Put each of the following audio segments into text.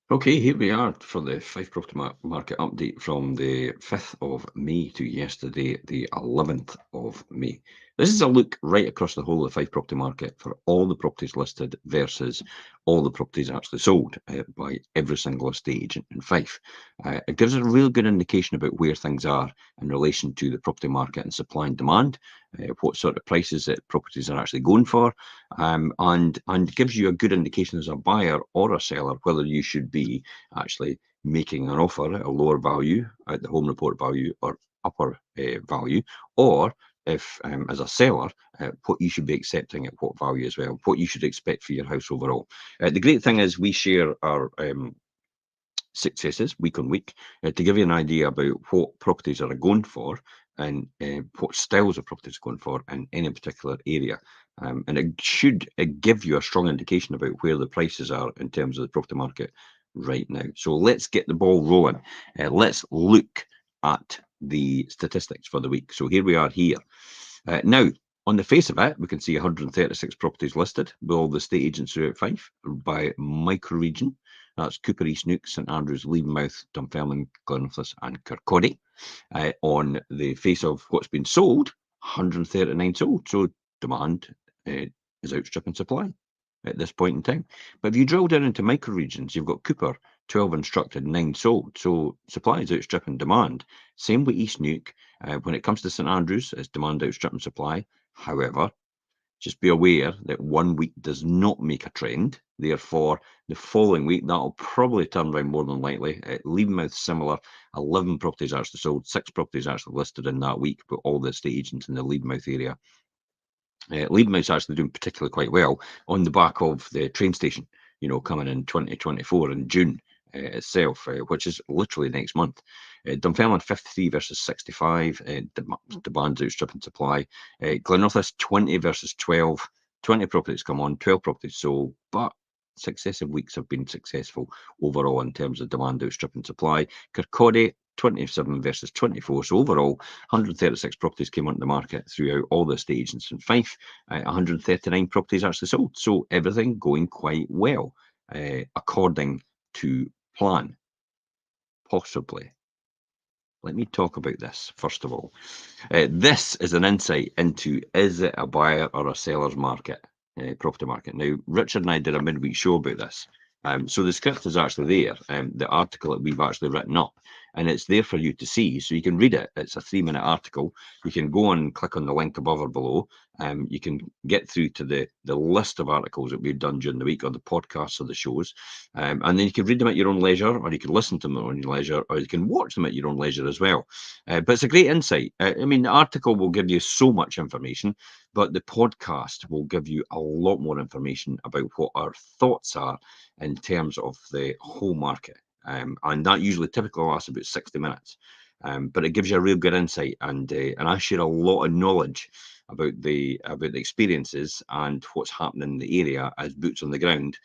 Okay, here we are for the Fife Property Market update from the 5th of May to yesterday, the 11th of May. This is a look right across the whole of the Fife Property Market for all the properties listed versus all the properties actually sold by every single estate agent in Fife. It gives us a real good indication about where things are in relation to the property market and supply and demand, what sort of prices that properties are actually going for, and gives you a good indication as a buyer or a seller whether you should be actually making an offer at a lower value at the home report value or upper value, or if as a seller, what you should be accepting at what value as well, what you should expect for your house overall. The great thing is we share our successes week on week to give you an idea about what properties are going for and what styles of properties are going for in any particular area. And it should give you a strong indication about where the prices are in terms of the property market right now. So let's get the ball rolling. Let's look at the statistics for the week. So here we are here. Now, on the face of it, we can see 136 properties listed with all the estate agents throughout Fife by micro-region. That's Cooper, East Neuk, St Andrews, Levenmouth, Dunfermline, Glenrothes and Kirkcaldy. On the face of what's been sold, 139 sold. So demand is outstripping supply at this point in time. But if you drill down into micro-regions, you've got Cooper, 12 instructed, 9 sold. So supply is outstripping demand. Same with East Neuk. When it comes to St Andrews, it's demand outstripping supply. However, just be aware that 1 week does not make a trend. Therefore, the following week, that'll probably turn around more than likely. Levenmouth, similar. 11 properties actually sold, 6 properties actually listed in that week, but all the estate agents in the Levenmouth area. Levenmouth's actually doing particularly quite well on the back of the train station, coming in 2024 in June itself, which is literally next month. Dunfermline 53 versus 65, demand's outstripping supply. Glenrothes 20 versus 12, 20 properties come on, 12 properties sold, but successive weeks have been successful overall in terms of demand outstripping supply. Kirkcaldy 27 versus 24. So overall, 136 properties came onto the market throughout all the estate agents in Fife. 139 properties actually sold. So everything going quite well, according to plan. Possibly. Let me talk about this first of all. This is an insight into, is it a buyer or a seller's market, property market? Now, Richard and I did a midweek show about this. So the script is actually there, the article that we've actually written up, and it's there for you to see. So you can read it. It's a 3-minute article. You can go and click on the link above or below. You can get through to the list of articles that we've done during the week, or the podcasts or the shows. And then you can read them at your own leisure, or you can listen to them at your own leisure, or you can watch them at your own leisure as well. But it's a great insight. I mean, the article will give you so much information, but the podcast will give you a lot more information about what our thoughts are in terms of the whole market. And that usually typically lasts about 60 minutes. But it gives you a real good insight, and I share a lot of knowledge about the experiences and what's happening in the area as boots on the ground.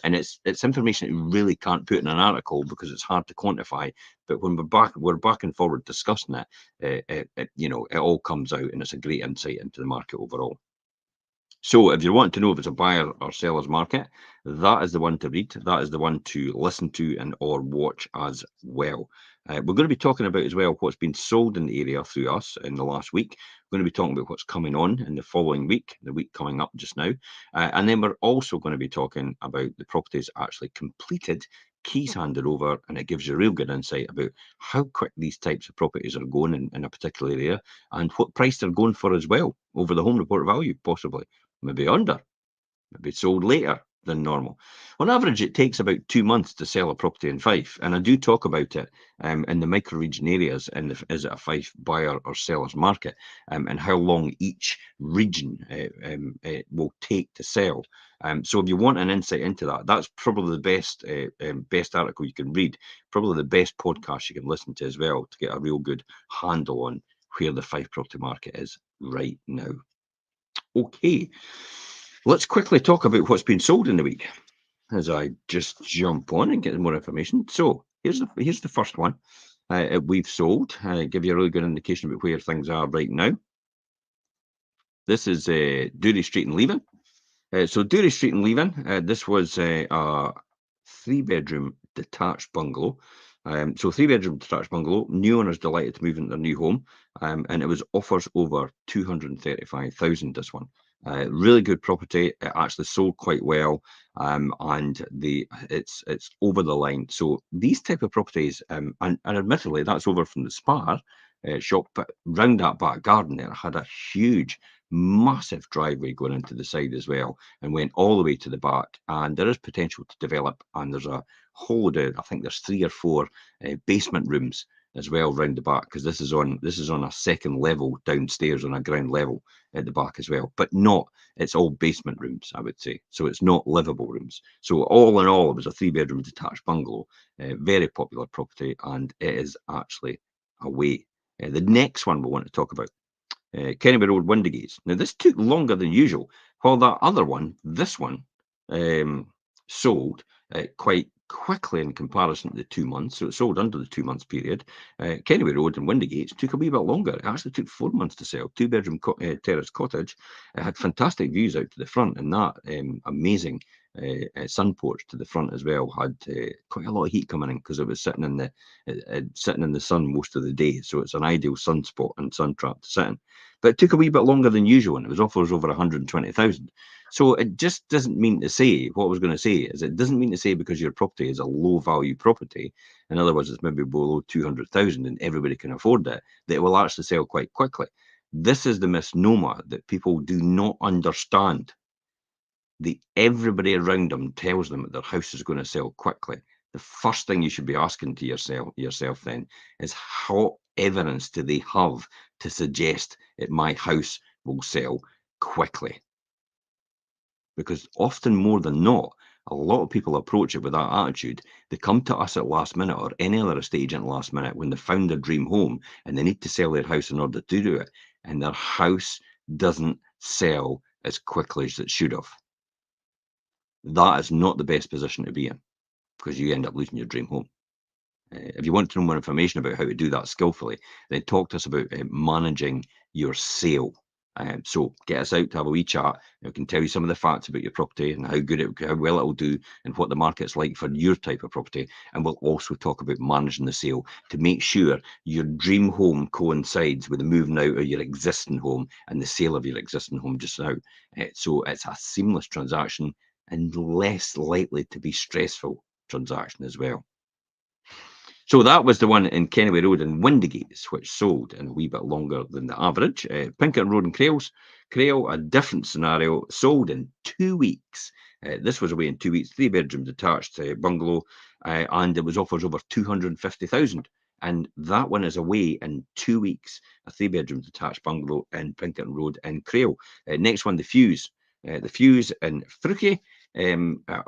And it's information that you really can't put in an article because it's hard to quantify. But when we're back and forward discussing it, it all comes out, and it's a great insight into the market overall. So if you want to know if it's a buyer or seller's market, that is the one to read. That is the one to listen to and or watch as well. We're going to be talking about as well what's been sold in the area through us in the last week. We're going to be talking about what's coming on in the following week, the week coming up just now. And then we're also going to be talking about the properties actually completed, keys handed over, and it gives you a real good insight about how quick these types of properties are going in a particular area and what price they're going for as well over the home report value, possibly. Maybe under, maybe sold later than normal. On average, it takes about 2 months to sell a property in Fife, and I do talk about it in the micro-region areas, and is it a Fife buyer or seller's market, and how long each region will take to sell. So if you want an insight into that, that's probably the best article you can read, probably the best podcast you can listen to as well, to get a real good handle on where the Fife property market is right now. Okay, let's quickly talk about what's been sold in the week as I just jump on and get more information. So here's the first one we've sold. Give you a really good indication about where things are right now. This is Dury Street in Leven. So Dury Street in Leven, this was a 3-bedroom detached bungalow. So 3-bedroom detached bungalow, new owners delighted to move into their new home, and it was offers over 235,000. This one, really good property. It actually sold quite well, and it's over the line. So these type of properties, and admittedly that's over from the Spa shop, but round that back garden there had a huge, massive driveway going into the side as well, and went all the way to the back. And there is potential to develop, and there's a whole load of, I think there's 3 or 4 basement rooms as well round the back, because this is on a second level downstairs on a ground level at the back as well, but not, it's all basement rooms, I would say. So it's not livable rooms. So all in all, it was a 3-bedroom detached bungalow, very popular property, and it is actually away. The next one we want to talk about, Kennedy Road, Windygates. Now, this took longer than usual. While that other one, this one, sold quite quickly in comparison to the 2 months. So it sold under the 2 months period. Kennedy Road and Windygates took a wee bit longer. It actually took 4 months to sell. 2-bedroom terrace cottage. It had fantastic views out to the front, and that amazing sun porch to the front as well had quite a lot of heat coming in, because it was sitting in the sun most of the day. So it's an ideal sunspot and sun trap to sit in. But it took a wee bit longer than usual, and it was offers over 120,000. So it just doesn't mean to say, what I was going to say is, it doesn't mean to say because your property is a low value property, in other words, it's maybe below 200,000 and everybody can afford it, that it will actually sell quite quickly. This is the misnomer that people do not understand. Everybody around them tells them that their house is going to sell quickly. The first thing you should be asking to yourself then is, how evidence do they have to suggest that my house will sell quickly? Because often more than not, a lot of people approach it with that attitude. They come to us at last minute, or any other estate agent last minute, when they found their dream home and they need to sell their house in order to do it, and their house doesn't sell as quickly as it should have. That is not the best position to be in, because you end up losing your dream home. If you want to know more information about how to do that skillfully, then talk to us about managing your sale. So get us out to have a wee chat. I can tell you some of the facts about your property and how well it will do, and what the market's like for your type of property. And we'll also talk about managing the sale to make sure your dream home coincides with the moving out of your existing home and the sale of your existing home just now. So it's a seamless transaction and less likely to be stressful transaction as well. So that was the one in Kennedy Road and Windygates, which sold in a wee bit longer than the average. Pinkerton Road and Crail, a different scenario, sold in 2 weeks. This was away in 2 weeks, 3-bedroom detached bungalow, and it was offers over 250,000. And that one is away in 2 weeks, a 3-bedroom detached bungalow in Pinkerton Road and Crail. Next one, the Fuse. The Fuse in Fruchie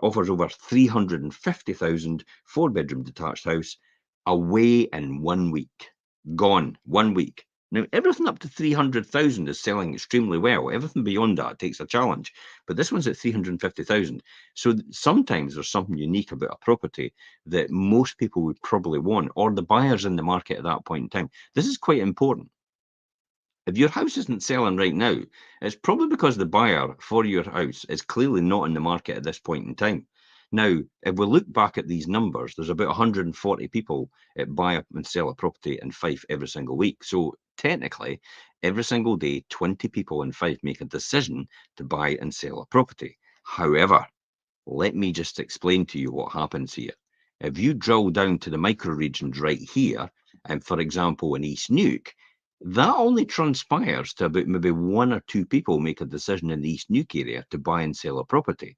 offers over 350,000, 4-bedroom detached house, away in 1 week. Gone 1 week. Now, everything up to 300,000 is selling extremely well. Everything beyond that takes a challenge. But this one's at 350,000. So sometimes there's something unique about a property that most people would probably want, or the buyers in the market at that point in time. This is quite important. If your house isn't selling right now, it's probably because the buyer for your house is clearly not in the market at this point in time. Now, if we look back at these numbers, there's about 140 people that buy and sell a property in Fife every single week. So technically, every single day, 20 people in Fife make a decision to buy and sell a property. However, let me just explain to you what happens here. If you drill down to the micro regions right here, and for example, in East Nuke, that only transpires to about maybe 1 or 2 people make a decision in the East Nuke area to buy and sell a property.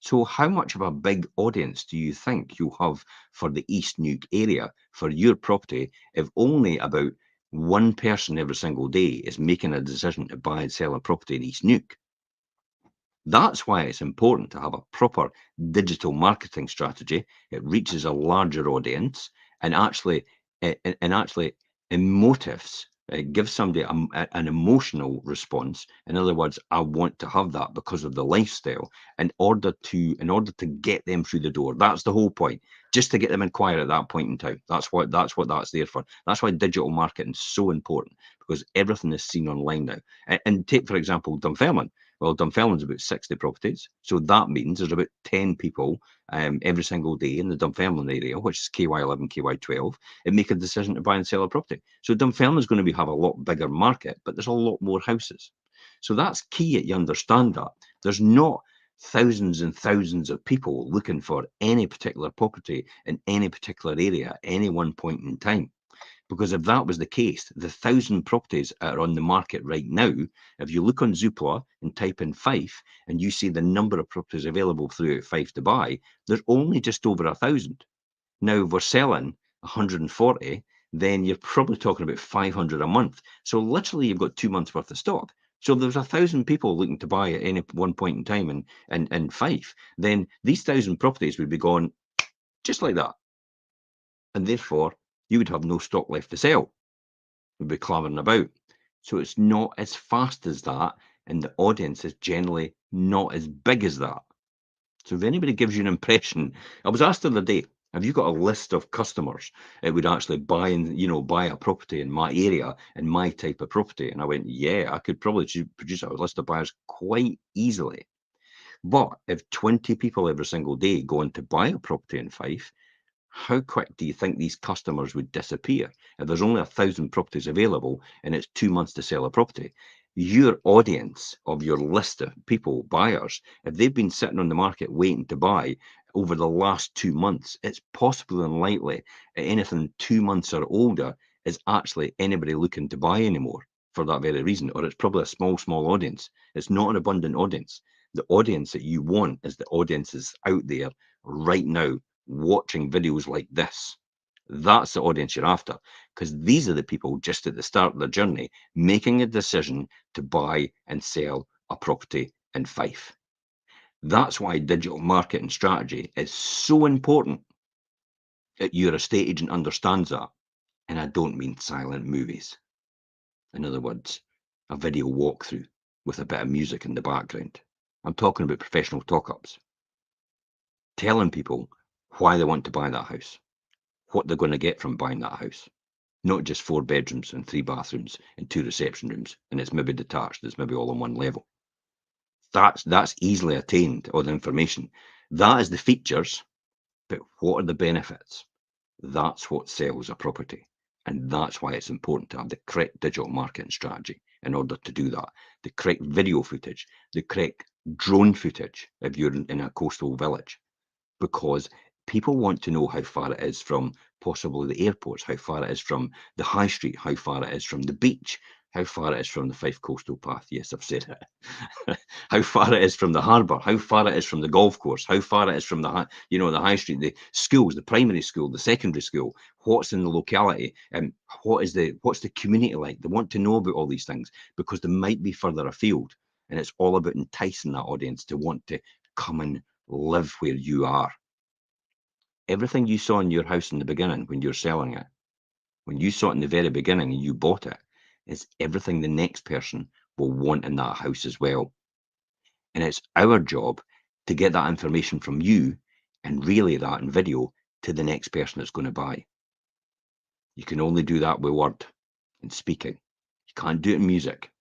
So how much of a big audience do you think you'll have for the East Nuke area for your property if only about one person every single day is making a decision to buy and sell a property in East Nuke? That's why it's important to have a proper digital marketing strategy. It reaches a larger audience, and actually emotives, gives somebody an emotional response. In other words, I want to have that because of the lifestyle, in order to get them through the door. That's the whole point. Just to get them inquire at that point in time. That's what that's there for. That's why digital marketing is so important, because everything is seen online now. And take, for example, Dunfermline. Well, Dunfermline's about 60 properties. So that means there's about 10 people every single day in the Dunfermline area, which is KY11, KY12, and make a decision to buy and sell a property. So Dunfermline's going to have a lot bigger market, but there's a lot more houses. So that's key that you understand that. There's not thousands and thousands of people looking for any particular property in any particular area at any one point in time. Because if that was the case, the 1,000 properties that are on the market right now, if you look on Zoopla and type in Fife and you see the number of properties available throughout Fife to buy, there's only just over 1,000. Now, if we're selling 140, then you're probably talking about 500 a month. So literally you've got 2 months worth of stock. So if there's 1,000 people looking to buy at any one point in time in Fife, then these 1,000 properties would be gone just like that. And therefore, you would have no stock left to sell. Would be clamoring about. So it's not as fast as that, and the audience is generally not as big as that. So if anybody gives you an impression, I was asked the other day, have you got a list of customers that would actually buy a property in my area and my type of property? And I went, yeah, I could probably produce a list of buyers quite easily. But if 20 people every single day go in to buy a property in Fife, how quick do you think these customers would disappear? If there's only 1,000 properties available and it's 2 months to sell a property, your audience of your list of people, buyers, if they've been sitting on the market waiting to buy over the last 2 months, it's possibly unlikely that anything 2 months or older is actually anybody looking to buy anymore for that very reason, or it's probably a small audience. It's not an abundant audience. The audience that you want is the audiences out there right now watching videos like this. That's the audience you're after, because these are the people just at the start of their journey making a decision to buy and sell a property in Fife. That's why digital marketing strategy is so important that your estate agent understands that. And I don't mean silent movies. In other words, a video walkthrough with a bit of music in the background. I'm talking about professional talk-ups, telling people why they want to buy that house, what they're going to get from buying that house. Not just 4 bedrooms and 3 bathrooms and 2 reception rooms, and it's maybe detached, it's maybe all on one level. That's easily attained, all the information. That is the features, but what are the benefits? That's what sells a property. And that's why it's important to have the correct digital marketing strategy in order to do that. The correct video footage, the correct drone footage if you're in a coastal village, because people want to know how far it is from possibly the airports, how far it is from the high street, how far it is from the beach, how far it is from the Fife Coastal Path. Yes, I've said it. How far it is from the harbour, how far it is from the golf course, how far it is from the the high street, the schools, the primary school, the secondary school, what's in the locality, and what's the community like. They want to know about all these things because they might be further afield, and it's all about enticing that audience to want to come and live where you are. Everything you saw in your house in the beginning when you're selling it, when you saw it in the very beginning and you bought it, is everything the next person will want in that house as well. And it's our job to get that information from you and relay that in video to the next person that's going to buy. You can only do that with word and speaking. You can't do it in music.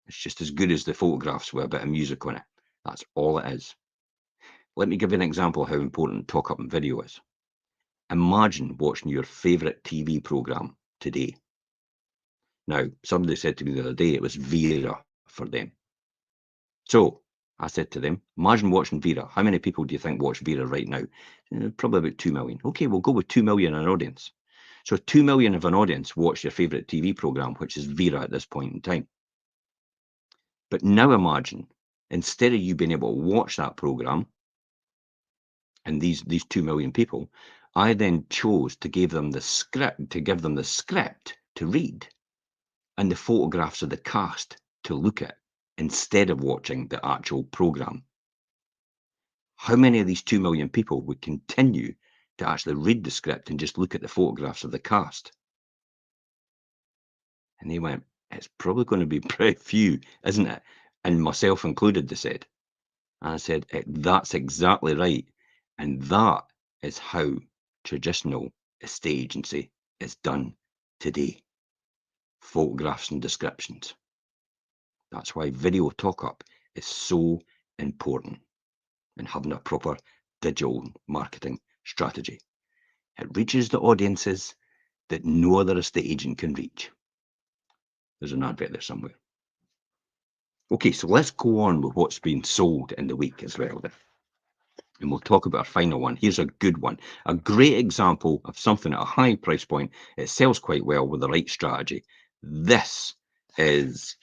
It's just as good as the photographs with a bit of music on it. That's all it is. Let me give you an example of how important talk up and video is. Imagine watching your favourite TV programme today. Now, somebody said to me the other day it was Vera for them. So I said to them, imagine watching Vera. How many people do you think watch Vera right now? Probably about 2 million. Okay, we'll go with 2 million in an audience. So 2 million of an audience watch your favourite TV programme, which is Vera at this point in time. But now imagine, instead of you being able to watch that programme, and these 2 million people, I then chose to give them the script to read and the photographs of the cast to look at instead of watching the actual programme. How many of these 2 million people would continue to actually read the script and just look at the photographs of the cast? And they went, it's probably going to be pretty few, isn't it? And myself included, they said. And I said, that's exactly right. And that is how traditional estate agency is done today. Photographs and descriptions. That's why video talk-up is so important in having a proper digital marketing strategy. It reaches the audiences that no other estate agent can reach. There's an advert there somewhere. Okay, so let's go on with what's been sold in the week as well then. And we'll talk about our final one. Here's a good one. A great example of something at a high price point. It sells quite well with the right strategy. This is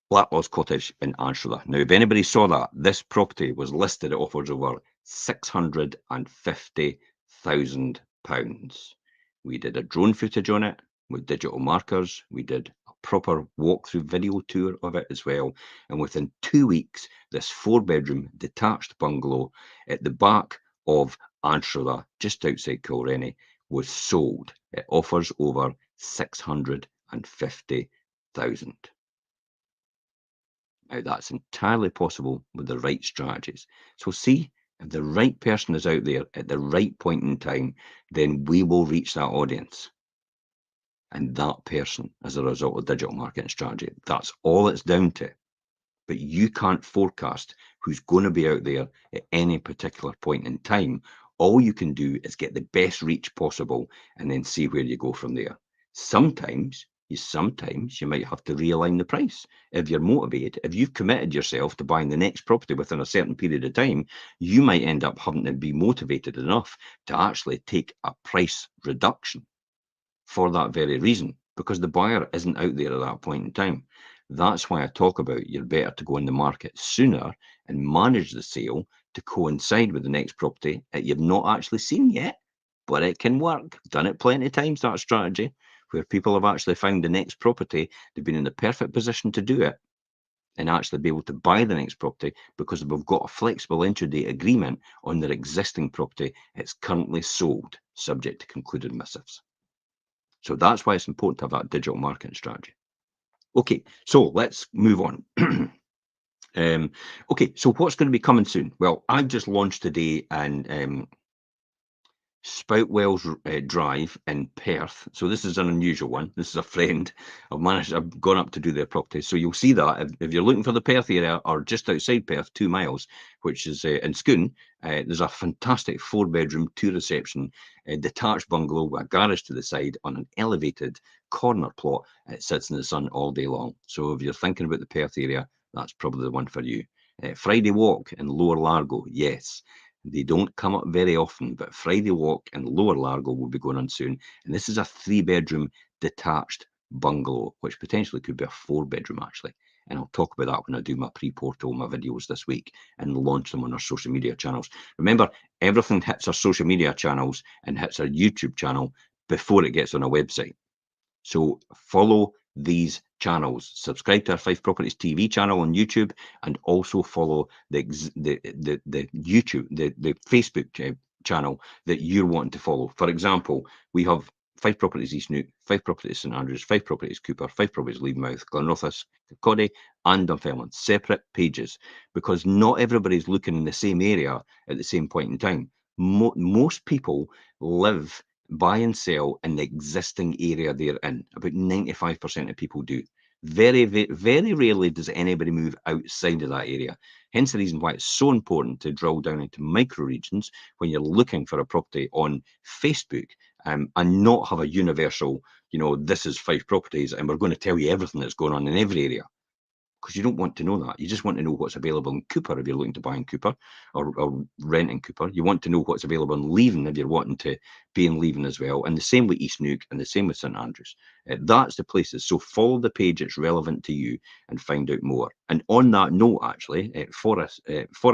Blacklaw's Cottage in Anstruther. Now, if anybody saw that, this property was listed at offers over £650,000. We did a drone footage on it with digital markers. We did a proper walkthrough video tour of it as well. And within 2 weeks, this 4-bedroom detached bungalow at the back of Anstruther, just outside Kilrenny, was sold. It offers over 650,000. Now, that's entirely possible with the right strategies. So see, if the right person is out there at the right point in time, then we will reach that audience. And that person as a result of digital marketing strategy. That's all it's down to. But you can't forecast who's going to be out there at any particular point in time. All you can do is get the best reach possible and then see where you go from there. Sometimes you might have to realign the price. If you're motivated, if you've committed yourself to buying the next property within a certain period of time, you might end up having to be motivated enough to actually take a price reduction for that very reason, because the buyer isn't out there at that point in time. That's why I talk about you're better to go in the market sooner and manage the sale to coincide with the next property that you've not actually seen yet, but it can work. Done it plenty of times, that strategy, where people have actually found the next property, they've been in the perfect position to do it and actually be able to buy the next property because we've got a flexible intraday agreement on their existing property. It's currently sold, subject to concluded missives. So that's why it's important to have that digital marketing strategy. Okay, so let's move on. Okay, so what's going to be coming soon? Well, I've just launched today and Spoutwells Drive in Perth. So this is an unusual one. This is a friend. I've gone up to do their property. So you'll see that if you're looking for the Perth area or just outside Perth, 2 miles, which is in Scone, there's a fantastic 4-bedroom, 2-reception, detached bungalow with a garage to the side on an elevated corner plot. It sits in the sun all day long. So if you're thinking about the Perth area, that's probably the one for you. Friday Walk in Lower Largo, yes. They don't come up very often, but Friday Walk in Lower Largo will be going on soon. And this is a 3-bedroom detached bungalow, which potentially could be a 4-bedroom actually. And I'll talk about that when I do my pre-portal, my videos this week, and launch them on our social media channels. Remember, everything hits our social media channels and hits our YouTube channel before it gets on our website. So follow these channels. Subscribe to our Fife Properties TV channel on YouTube, and also follow the YouTube, the Facebook channel that you're wanting to follow. For example, we have Fife Properties East Neuk, Fife Properties St Andrews, Fife Properties Cooper, Fife Properties Leedmouth, Glenrothes, Kirkcaldy, and Dunfermline. Separate pages, because not everybody's looking in the same area at the same point in time. Most people live, buy and sell in the existing area they're in. About 95% of people do. Very, very, very rarely does anybody move outside of that area. Hence the reason why it's so important to drill down into micro regions when you're looking for a property on Facebook, and not have a universal, this is Fife Properties and we're going to tell you everything that's going on in every area. Because you don't want to know that. You just want to know what's available in Cooper if you're looking to buy in Cooper or rent in Cooper. You want to know what's available in Leven if you're wanting to be in Leven as well. And the same with East Neuk and the same with St Andrews. That's the places. So follow the page that's relevant to you and find out more. And on that note, actually, Forest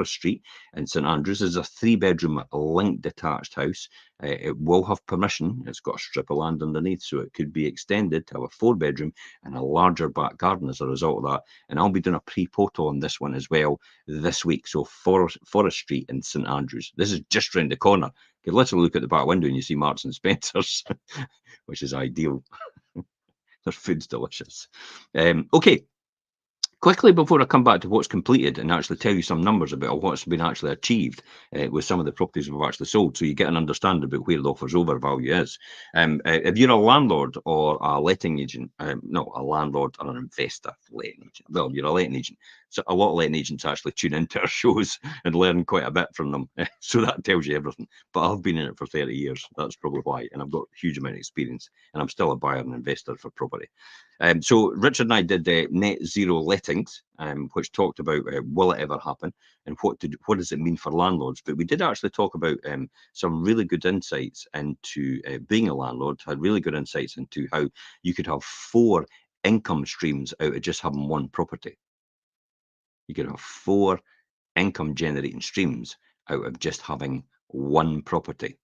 Street in St Andrews is a 3-bedroom linked detached house. It will have permission. It's got a strip of land underneath, so it could be extended to have a 4-bedroom and a larger back garden as a result of that. And I'll be doing a pre-portal on this one as well this week. So Forest Street in St Andrews. This is just round the corner. You can literally look at the back window and you see Marks and Spencer's, which is ideal. Their food's delicious. Okay. Quickly, before I come back to what's completed and actually tell you some numbers about what's been actually achieved with some of the properties we've actually sold, so you get an understanding about where the offers over value is. If you're a landlord or a letting agent, not a landlord or an investor letting agent, well, you're a letting agent, So a lot of letting agents actually tune into our shows and learn quite a bit from them. So that tells you everything. But I've been in it for 30 years. That's probably why. And I've got a huge amount of experience. And I'm still a buyer and investor for property. So Richard and I did net zero lettings, which talked about will it ever happen and what does it mean for landlords. But we did actually talk about some really good insights into being a landlord, had really good insights into how you could have 4 income streams out of just having one property. You could have 4 income generating streams out of just having one property.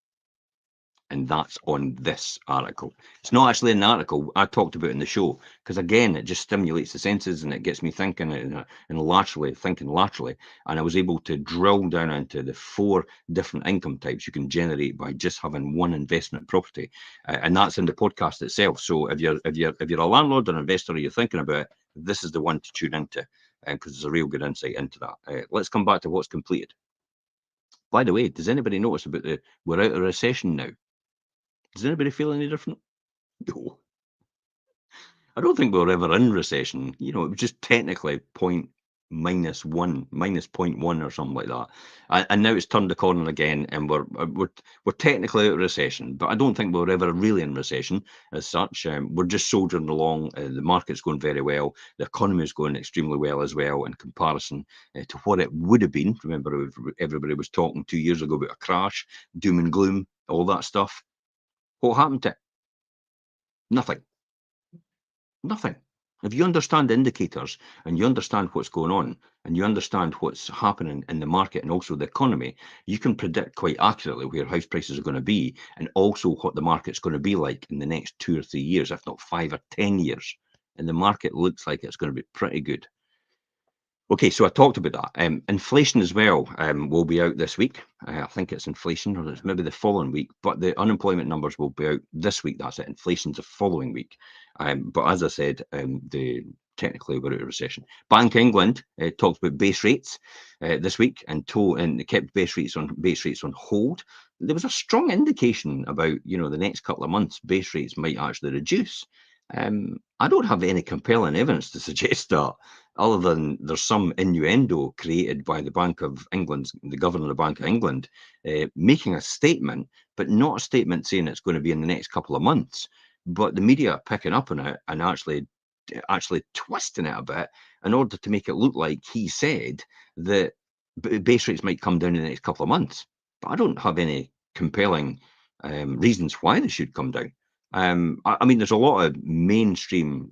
And that's on this article. It's not actually an article I talked about in the show, because again, it just stimulates the senses and it gets me thinking and laterally, thinking laterally. And I was able to drill down into the 4 different income types you can generate by just having one investment property, and that's in the podcast itself. So if you're a landlord or an investor, or you're thinking about it, this is the one to tune into, because there's a real good insight into that. Let's come back to what's completed. By the way, does anybody notice about we're out of recession now? Does anybody feel any different? No. I don't think we were ever in recession. It was just technically point minus one, minus point one or something like that. And now it's turned the corner again, and we're technically out of recession. But I don't think we were ever really in recession as such. We're just soldiering along. The market's going very well. The economy is going extremely well as well in comparison to what it would have been. Remember, everybody was talking 2 years ago about a crash, doom and gloom, all that stuff. What happened to it? Nothing. Nothing. If you understand indicators and you understand what's going on and you understand what's happening in the market and also the economy, you can predict quite accurately where house prices are going to be and also what the market's going to be like in the next 2 or 3 years, if not 5 or 10 years. And the market looks like it's going to be pretty good. Okay, so I talked about that. Inflation as well will be out this week. I think it's inflation, or it's maybe the following week, but the unemployment numbers will be out this week. That's it. Inflation's the following week. But as I said, technically we're out of recession. Bank of England talked about base rates this week and kept base rates on hold. There was a strong indication about the next couple of months base rates might actually reduce. I don't have any compelling evidence to suggest that, other than there's some innuendo created by the governor of the Bank of England, making a statement, but not a statement saying it's going to be in the next couple of months. But the media are picking up on it and actually twisting it a bit in order to make it look like he said that base rates might come down in the next couple of months. But I don't have any compelling reasons why they should come down. I mean, there's a lot of mainstream,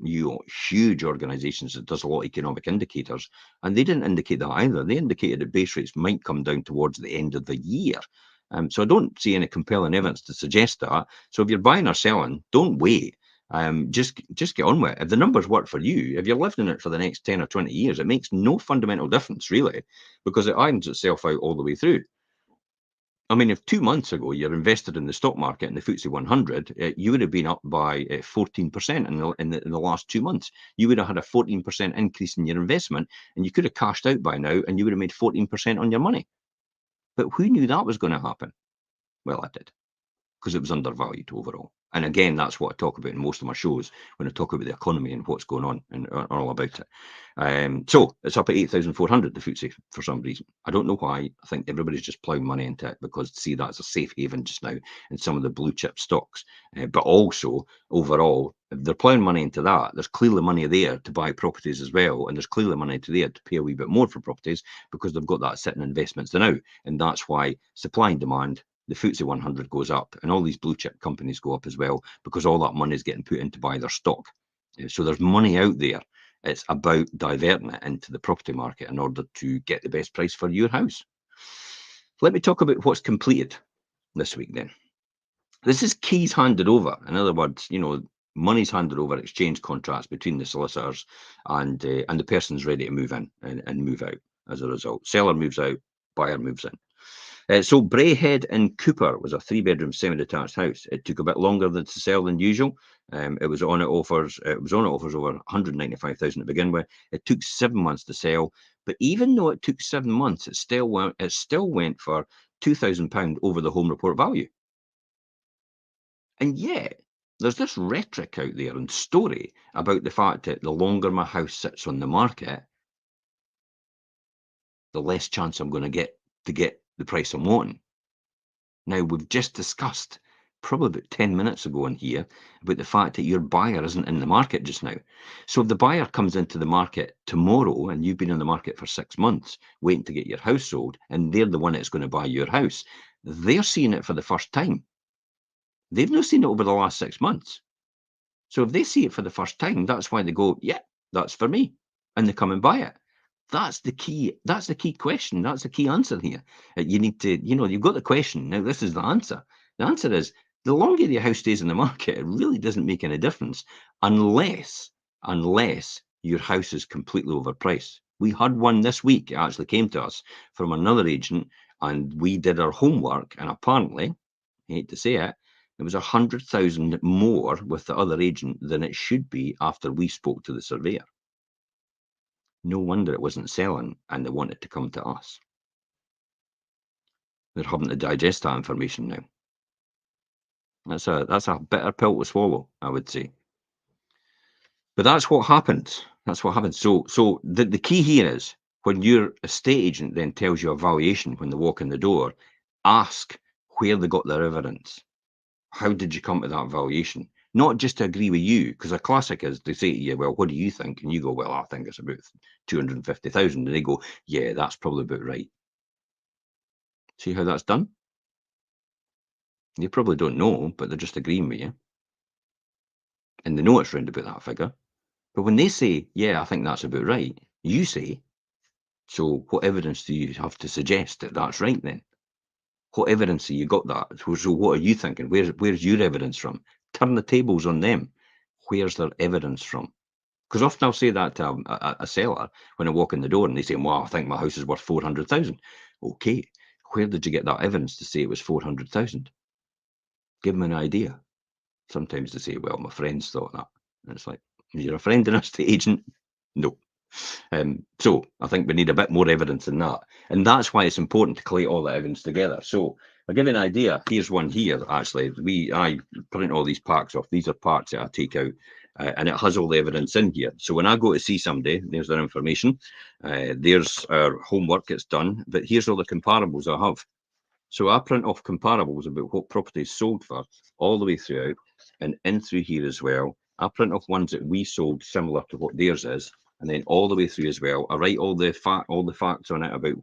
huge organisations that does a lot of economic indicators, and they didn't indicate that either. They indicated that base rates might come down towards the end of the year. So I don't see any compelling evidence to suggest that. So if you're buying or selling, don't wait. Just get on with it. If the numbers work for you, if you're living in it for the next 10 or 20 years, it makes no fundamental difference, really, because it irons itself out all the way through. I mean, if 2 months ago you're invested in the stock market in the FTSE 100, you would have been up by 14% in the last 2 months. You would have had a 14% increase in your investment, and you could have cashed out by now, and you would have made 14% on your money. But who knew that was going to happen? Well, I did, because it was undervalued overall. And again, that's what I talk about in most of my shows when I talk about the economy and what's going on and all about it. So it's up at 8,400, the FTSE, for some reason. I don't know why. I think everybody's just ploughing money into it because see that's a safe haven just now in some of the blue chip stocks. But also, overall, if they're ploughing money into that, there's clearly money there to buy properties as well. And there's clearly money there to pay a wee bit more for properties because they've got that sitting investments now. And that's why supply and demand, the FTSE 100 goes up and all these blue chip companies go up as well because all that money is getting put into buy their stock. So there's money out there. It's about diverting it into the property market in order to get the best price for your house. Let me talk about what's completed this week then. This is keys handed over. In other words, money's handed over, exchange contracts between the solicitors and the person's ready to move in and move out as a result. Seller moves out, buyer moves in. So Braehead and Cooper was a 3-bedroom semi-detached house. It took a bit longer to sell than usual. It was on at offers. It was on at offers over 195,000 to begin with. It took 7 months to sell, but even though it took 7 months, it still went for £2,000 over the home report value. And yet, there's this rhetoric out there and story about the fact that the longer my house sits on the market, the less chance I'm going to get the price I'm wanting. Now, we've just discussed, probably about 10 minutes ago in here, about the fact that your buyer isn't in the market just now. So if the buyer comes into the market tomorrow and you've been in the market for 6 months waiting to get your house sold, and they're the one that's going to buy your house, they're seeing it for the first time. They've not seen it over the last 6 months. So if they see it for the first time, that's why they go, yeah, that's for me. And they come and buy it. That's the key. That's the key question. That's the key answer here. You need to, you've got the question. Now, this is the answer. The answer is the longer your house stays in the market, it really doesn't make any difference unless your house is completely overpriced. We had one this week. It actually came to us from another agent, and we did our homework. And apparently, I hate to say it, it was 100,000 more with the other agent than it should be after we spoke to the surveyor. No wonder it wasn't selling and they wanted to come to us. They're having to digest that information now. That's a bitter pill to swallow, I would say. But that's what happens. That's what happens. So the key here is when your estate agent then tells you a valuation when they walk in the door, ask where they got their evidence. How did you come to that valuation? Not just to agree with you, because a classic is they say to you, well, what do you think? And you go, well, I think it's about 250,000. And they go, yeah, that's probably about right. See how that's done? You probably don't know, but they're just agreeing with you. And they know it's round about that figure. But when they say, yeah, I think that's about right, you say, so what evidence do you have to suggest that that's right then? What evidence have you got that? So what are you thinking? Where's your evidence from? Turn the tables on them. Where's their evidence from? Because often I'll say that to a seller when I walk in the door and they say, well, I think my house is worth 400,000. Okay, where did you get that evidence to say it was 400,000? Give them an idea. Sometimes they say, well, my friends thought that. And it's like, you're a friend and a estate agent? No. So I think we need a bit more evidence than that. And that's why it's important to collate all the evidence together. So I'll give you an idea. Here's one here, actually. I print all these packs off. These are parts that I take out, and it has all the evidence in here. So when I go to see somebody, there's their information. There's our homework, it's done. But here's all the comparables I have. So I print off comparables about what properties sold for all the way throughout, and in through here as well. I print off ones that we sold similar to what theirs is, and then all the way through as well. I write all the facts on it about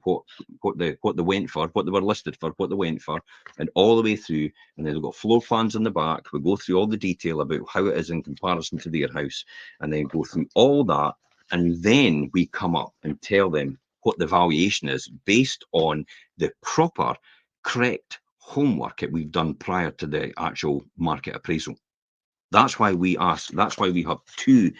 what they went for, what they were listed for, what they went for, and all the way through. And then they've got floor plans in the back. We go through all the detail about how it is in comparison to their house, and then go through all that, and then we come up and tell them what the valuation is based on the proper correct homework that we've done prior to the actual market appraisal. That's why we have 2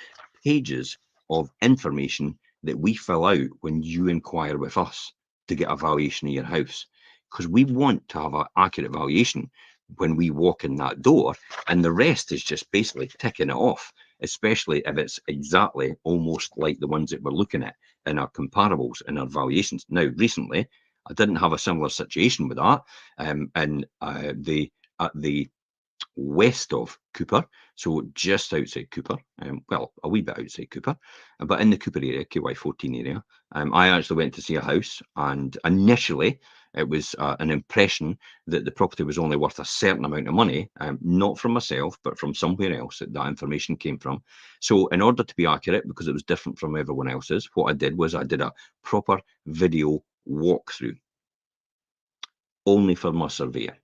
pages of information that we fill out when you inquire with us to get a valuation of your house. Because we want to have an accurate valuation when we walk in that door, and the rest is just basically ticking it off, especially if it's exactly almost like the ones that we're looking at in our comparables and our valuations. Now, recently, I didn't have a similar situation with that, and the west of Cooper, so just outside Cooper, well, a wee bit outside Cooper, but in the Cooper area, KY14 area. I actually went to see a house, and initially it was an impression that the property was only worth a certain amount of money, not from myself, but from somewhere else that information came from. So in order to be accurate, because it was different from everyone else's, what I did was I did a proper video walkthrough, only for my surveyor.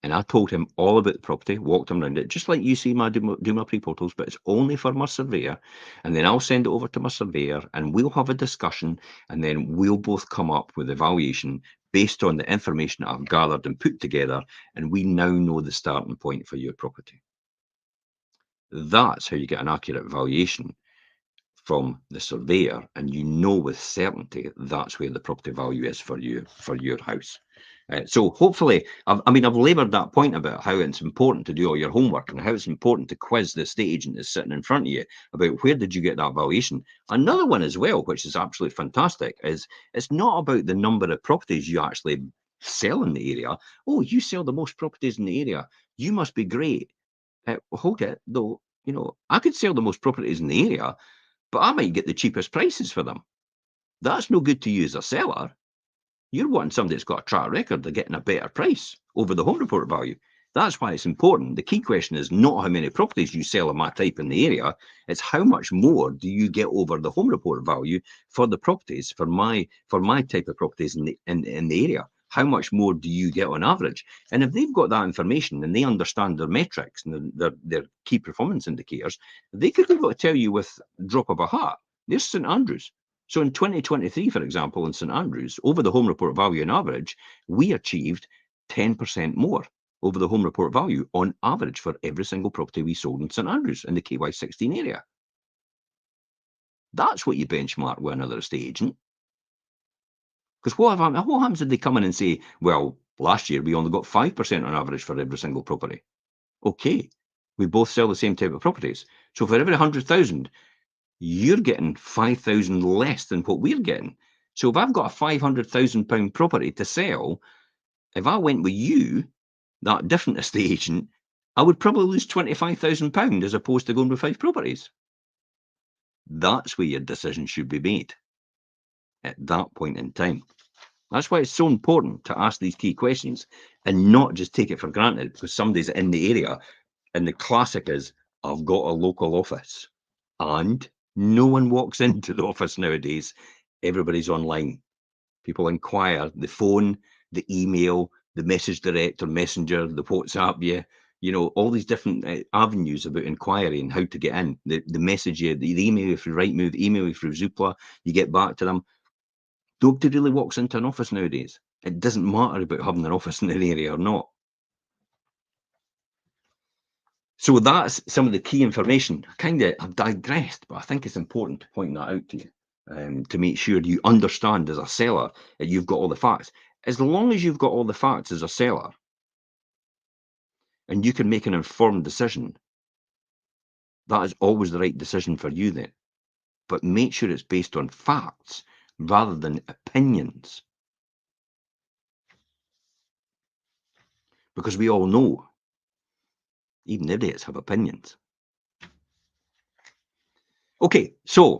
And I told him all about the property, walked him around it, just like you see me do my pre-portals, but it's only for my surveyor. And then I'll send it over to my surveyor and we'll have a discussion, and then we'll both come up with a valuation based on the information that I've gathered and put together, and we now know the starting point for your property. That's how you get an accurate valuation from the surveyor, and you know with certainty that's where the property value is for you, for your house. So hopefully, I've laboured that point about how it's important to do all your homework and how it's important to quiz the estate agent that's sitting in front of you about where did you get that valuation. Another one as well, which is absolutely fantastic, is it's not about the number of properties you actually sell in the area. Oh, you sell the most properties in the area. You must be great. Hold it, though. I could sell the most properties in the area, but I might get the cheapest prices for them. That's no good to you as a seller. You're wanting somebody that's got a track record of getting a better price over the home report value. That's why it's important. The key question is not how many properties you sell of my type in the area, it's how much more do you get over the home report value for the properties, for my type of properties in the area. How much more do you get on average? And if they've got that information and they understand their metrics and their key performance indicators, they could be able to tell you with a drop of a hat. There's St Andrews. So in 2023, for example, in St Andrews, over the home report value on average, we achieved 10% more over the home report value on average for every single property we sold in St Andrews in the KY16 area. That's what you benchmark with another estate agent. Because what happens if they come in and say, well, last year we only got 5% on average for every single property? Okay, we both sell the same type of properties. So for every 100,000, you're getting 5,000 less than what we're getting. So if I've got a £500,000 property to sell, if I went with you, that different estate agent, I would probably lose £25,000 as opposed to going with Fife Properties. That's where your decision should be made at that point in time. That's why it's so important to ask these key questions and not just take it for granted because somebody's in the area. And the classic is, I've got a local office. And no one walks into the office nowadays. Everybody's online. People inquire, the phone, the email, the message direct or messenger, the WhatsApp you know, all these different avenues about inquiry and how to get in. The message you, the email you through Rightmove, email you through Zoopla, you get back to them. Nobody really walks into an office nowadays. It doesn't matter about having an office in an area or not. So that's some of the key information. I've digressed, but I think it's important to point that out to you, to make sure you understand as a seller that you've got all the facts. As long as you've got all the facts as a seller and you can make an informed decision, that is always the right decision for you then. But make sure it's based on facts rather than opinions. Because we all know, even idiots have opinions. Okay, so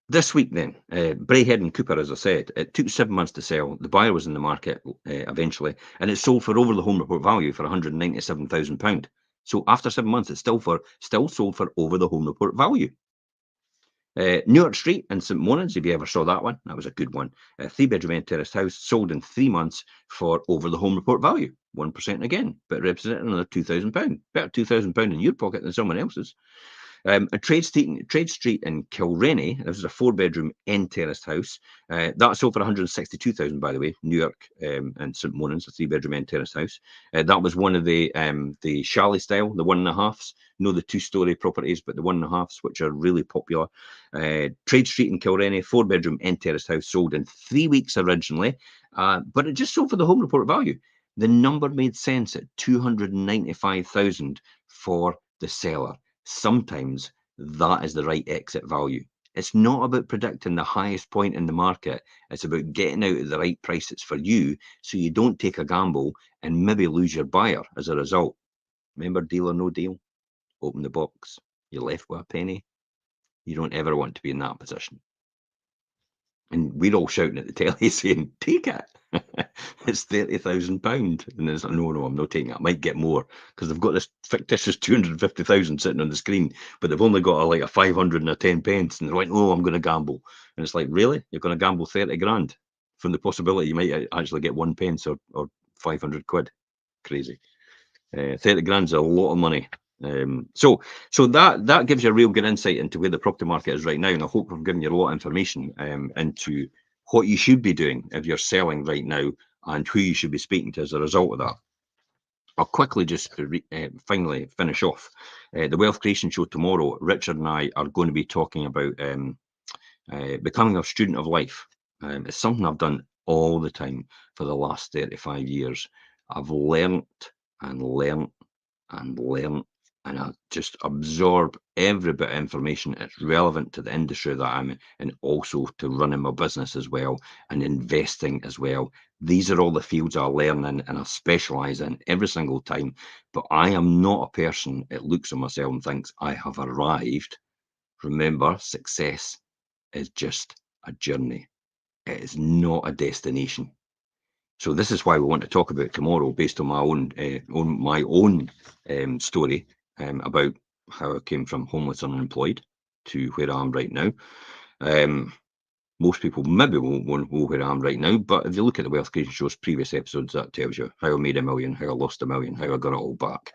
this week then, Braehead and Cooper, as I said, it took 7 months to sell. The buyer was in the market eventually, and it sold for over the home report value for £197,000. So after 7 months, it's still sold for over the home report value. Newark Street in St Monans, if you ever saw that one, that was a good one. A 3-bedroom end terraced house sold in 3 months for over the home report value, 1% again, but representing another £2,000. Better £2,000 in your pocket than someone else's. A Trade Street in Kilrenny, this is a 4-bedroom end terraced house. That sold for 162,000, by the way, Newark and St Monans, a 3-bedroom end terraced house. That was one of the chalet style, the 1.5s, no the 2-story properties, but the 1.5s, which are really popular. Trade Street in Kilrenny, 4-bedroom end terraced house, sold in 3 weeks originally, but it just sold for the home report value. The number made sense at 295,000 for the seller. Sometimes that is the right exit value. It's not about predicting the highest point in the market. It's about getting out at the right price that's for you so you don't take a gamble and maybe lose your buyer as a result. Remember deal or no deal? Open the box. You're left with a penny. You don't ever want to be in that position. And we're all shouting at the telly saying, take it. It's £30,000. And it's like, no, I'm not taking it. I might get more because they've got this fictitious 250,000 sitting on the screen, but they've only got a 500 and a 10 pence. And they're like, oh, I'm going to gamble. And it's like, really? You're going to gamble 30 grand from the possibility you might actually get 1 pence or 500 quid? Crazy. 30 grand's a lot of money. So that gives you a real good insight into where the property market is right now, and I hope we've given you a lot of information into what you should be doing if you're selling right now and who you should be speaking to as a result of that. I'll quickly just finally finish off. The Wealth Creation Show tomorrow, Richard and I are going to be talking about becoming a student of life. It's something I've done all the time for the last 35 years. I've learnt and learnt and learn, and I just absorb every bit of information that's relevant to the industry that I'm in, and also to running my business as well and investing as well. These are all the fields I learn in and I specialize in every single time. But I am not a person that looks at myself and thinks I have arrived. Remember, success is just a journey. It is not a destination. So this is why we want to talk about tomorrow, based on my own story about how I came from homeless and unemployed to where I am right now. Um, Most people maybe won't know where I am right now, but if you look at the Wealth Creation Show's previous episodes, that tells you how I made $1 million, how I lost $1 million, how I got it all back.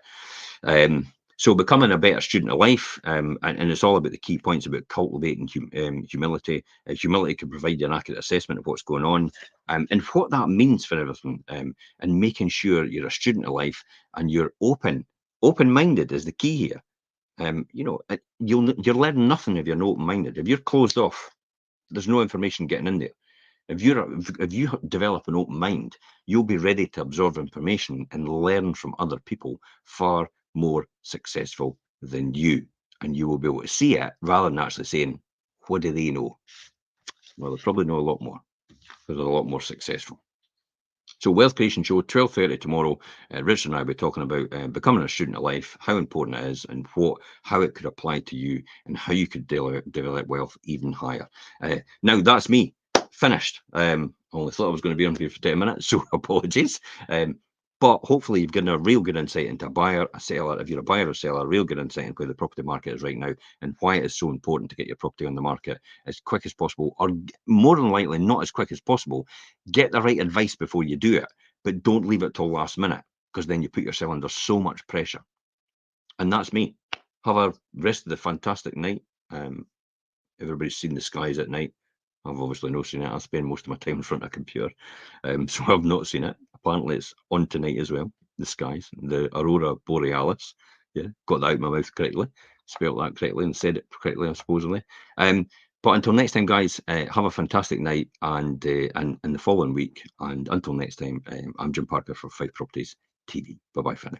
So becoming a better student of life, and it's all about the key points about cultivating humility. Humility can provide you an accurate assessment of what's going on, and what that means for everything, and making sure you're a student of life and you're open-minded is the key here. You're learning nothing if you're not open-minded. If you're closed off, there's no information getting in there. If you develop an open mind, you'll be ready to absorb information and learn from other people far more successful than you. And you will be able to see it rather than actually saying, what do they know? Well, they probably know a lot more because they're a lot more successful. So Wealth Creation Show, 12:30 tomorrow. Richard and I will be talking about becoming a student of life, how important it is, and how it could apply to you, and how you could develop wealth even higher. Now, that's me. Finished. Only thought I was going to be on here for 10 minutes, so apologies. But hopefully you've gotten a real good insight into a buyer, a seller. If you're a buyer or seller, a real good insight into where the property market is right now and why it is so important to get your property on the market as quick as possible, or more than likely not as quick as possible. Get the right advice before you do it, but don't leave it till last minute, because then you put yourself under so much pressure. And that's me. Have a rest of the fantastic night. Everybody's seen the skies at night. I've obviously not seen it. I spend most of my time in front of a computer, so I've not seen it. Apparently, it's on tonight as well. The skies, the aurora borealis. Yeah, got that out of my mouth correctly, spelled that correctly, and said it correctly, supposedly. But until next time, guys, have a fantastic night and the following week. And until next time, I'm Jim Parker for Fife Properties TV. Bye bye for now.